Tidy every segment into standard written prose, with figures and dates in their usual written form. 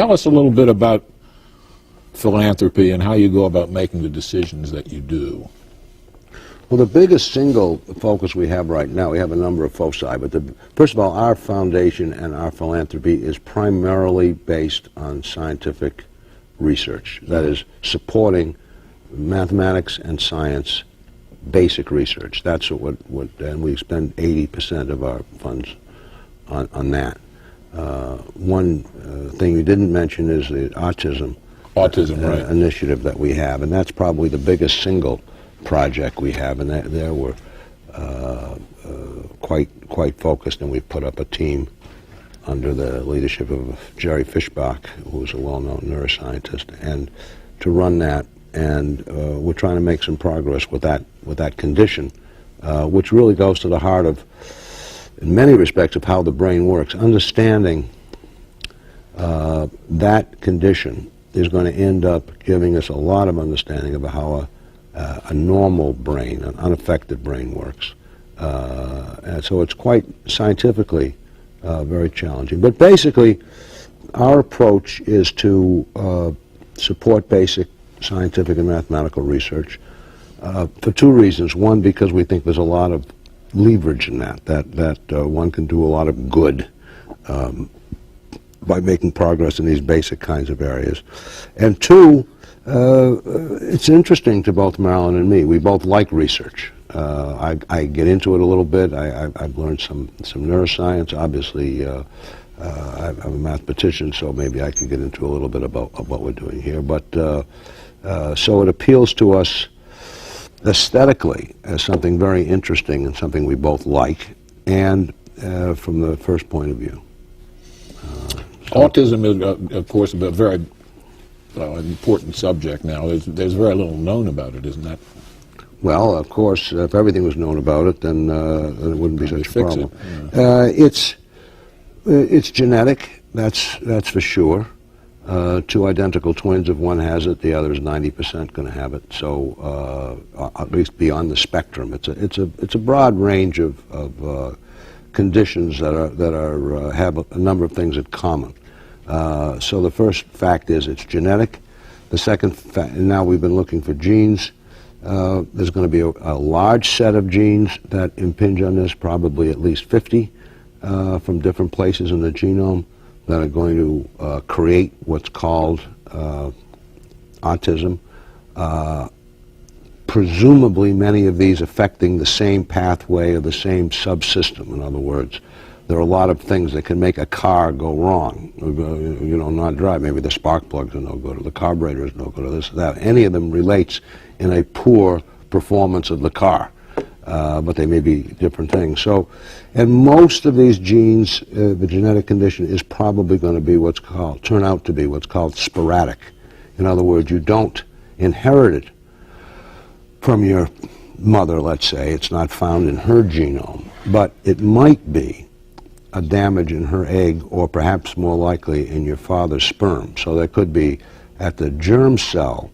Tell us a little bit about philanthropy and how you go about making the decisions that you do. Well, the biggest single focus we have right now, we have a number of foci, but first of all, our foundation and our philanthropy is primarily based on scientific research. That is, supporting mathematics and science basic research. That's and we spend 80% of our funds on that. One thing you didn't mention is the autism Right. initiative that we have, and that's probably the biggest single project we have, and there we're quite focused, and we've put up a team under the leadership of Jerry Fishbach, who's a well-known neuroscientist, and to run that, and we're trying to make some progress with that condition, which really goes to the heart of, in many respects, of how the brain works. Understanding that condition is going to end up giving us a lot of understanding about how a normal brain, an unaffected brain works. And so it's quite scientifically very challenging. But basically, our approach is to support basic scientific and mathematical research for two reasons. One, because we think there's a lot of leverage in that one can do a lot of good by making progress in these basic kinds of areas. And two, it's interesting to both Marilyn and me. We both like research. I get into it a little bit. I've learned some neuroscience. Obviously, I'm a mathematician, so maybe I could get into a little bit about what we're doing here. But so it appeals to us aesthetically as something very interesting and something we both like, and from the first point of view. Autism is, of course, a very important subject now. There's very little known about it, isn't that? Well, of course, if everything was known about it, then it wouldn't be such a problem. It's genetic, that's for sure. Two identical twins, if one has it, the other is 90% going to have it. So at least beyond the spectrum, it's a broad range of conditions that have a number of things in common. So the first fact is it's genetic. The second fact, and now we've been looking for genes. There's going to be a large set of genes that impinge on this, probably at least 50 from different places in the genome that are going to create what's called autism. Presumably many of these affecting the same pathway or the same subsystem. In other words, there are a lot of things that can make a car go wrong, not drive. Maybe the spark plugs are no good, or the carburetor is no good, or this or that. Any of them relates in a poor performance of the car, but they may be different things. So, and most of these genes, the genetic condition is probably going to be turn out to be what's called sporadic. In other words, you don't inherit it from your mother, let's say. It's not found in her genome, but it might be a damage in her egg, or perhaps more likely in your father's sperm. So there could be, at the germ cell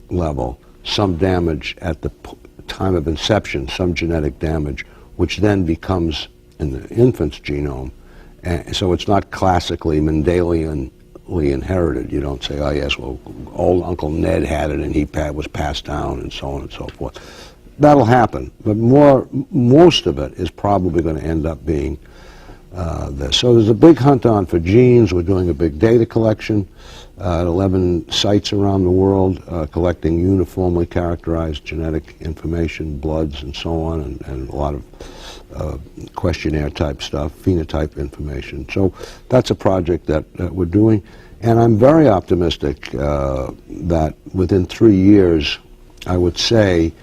level, some damage at the time of inception, some genetic damage, which then becomes in the infant's genome. And so it's not classically Mendelianly inherited. You don't say, oh yes, well, old Uncle Ned had it and he was passed down, and so on and so forth. That'll happen, but most of it is probably going to end up being this. So there's a big hunt on for genes. We're doing a big data collection at 11 sites around the world, collecting uniformly characterized genetic information, bloods and so on, and a lot of questionnaire type stuff, phenotype information. So that's a project that we're doing, and I'm very optimistic that within 3 years, I would say,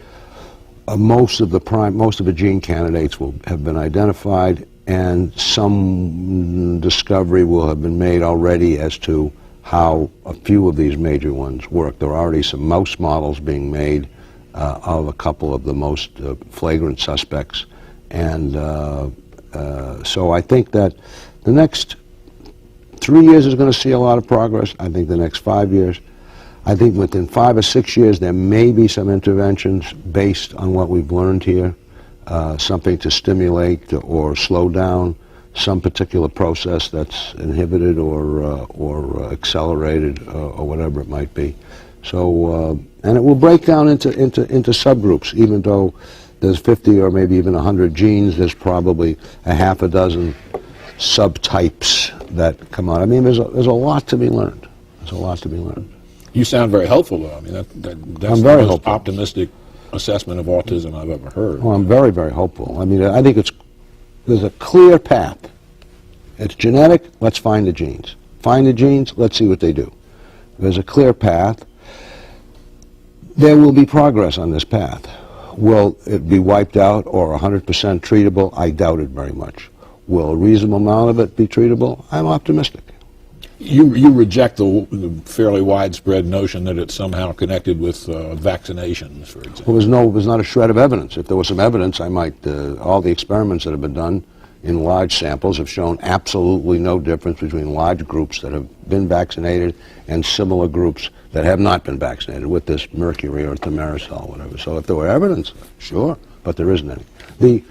most of the gene candidates will have been identified, and some discovery will have been made already as to how a few of these major ones work. There are already some mouse models being made of a couple of the most flagrant suspects, and so I think that the next 3 years is going to see a lot of progress. I think the next 5 years. I think within 5 or 6 years there may be some interventions based on what we've learned here, something to stimulate or slow down some particular process that's inhibited or accelerated or whatever it might be. So, and it will break down into subgroups. Even though there's 50 or maybe even 100 genes, there's probably a half a dozen subtypes that come out. I mean, there's a lot to be learned. There's a lot to be learned. You sound very hopeful, though. I mean, that's I'm very the most hopeful. optimistic assessment of autism I've ever heard. Well, I'm very, very hopeful. I mean, I think there's a clear path. It's genetic, let's find the genes. Find the genes, let's see what they do. There's a clear path. There will be progress on this path. Will it be wiped out or 100% treatable? I doubt it very much. Will a reasonable amount of it be treatable? I'm optimistic. You reject the fairly widespread notion that it's somehow connected with vaccinations, for example. Well, there's not a shred of evidence. If there was some evidence, I might. All the experiments that have been done in large samples have shown absolutely no difference between large groups that have been vaccinated and similar groups that have not been vaccinated with this mercury or thimerosal, whatever. So if there were evidence, sure, but there isn't any. The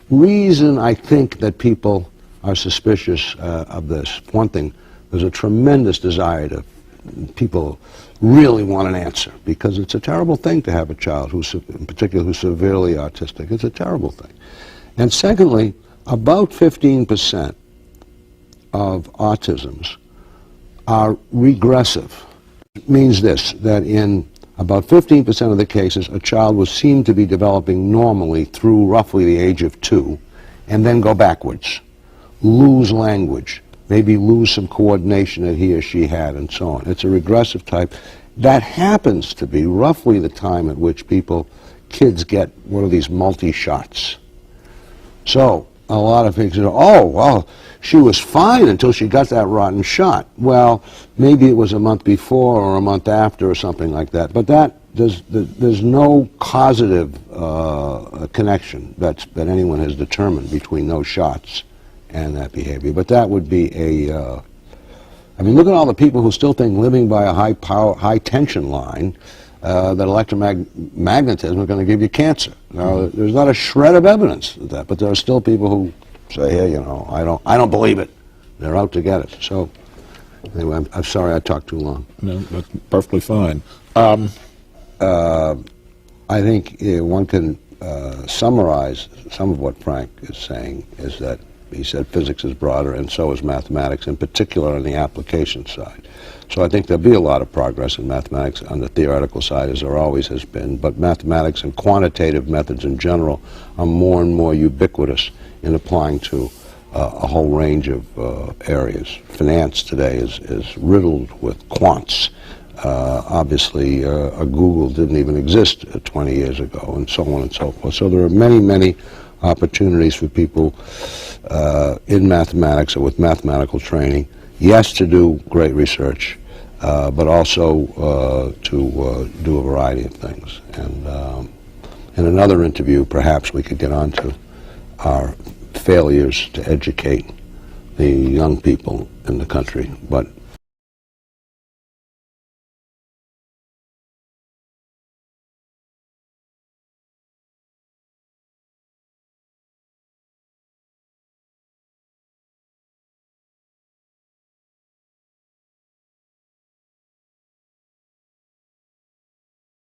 reason I think that people are suspicious of this, one thing, there's a tremendous desire to, people really want an answer, because it's a terrible thing to have a child, in particular, who's severely autistic. It's a terrible thing. And secondly, about 15% of autisms are regressive. It means this, that in about 15% of the cases, a child will seem to be developing normally through roughly the age of 2, and then go backwards, lose language, maybe lose some coordination that he or she had, and so on. It's a regressive type. That happens to be roughly the time at which kids get one of these multi-shots. So a lot of people say, oh, well, she was fine until she got that rotten shot. Well, maybe it was a month before or a month after or something like that. But there's no causative connection that anyone has determined between those shots and that behavior. But that would be I mean, look at all the people who still think living by a high tension line, that electromagnetism is going to give you cancer. Now, there's not a shred of evidence of that, but there are still people who say, hey, you know, I don't believe it. They're out to get it. So, anyway, I'm sorry I talked too long. No, that's perfectly fine. I think one can summarize some of what Frank is saying is that he said physics is broader, and so is mathematics, in particular on the application side. So I think there'll be a lot of progress in mathematics on the theoretical side, as there always has been, but mathematics and quantitative methods in general are more and more ubiquitous in applying to a whole range of areas. Finance today is riddled with quants. Obviously, Google didn't even exist 20 years ago, and so on and so forth. So there are many, many opportunities for people in mathematics or with mathematical training, yes, to do great research, but also to do a variety of things. And in another interview, perhaps we could get on to our failures to educate the young people in the country. But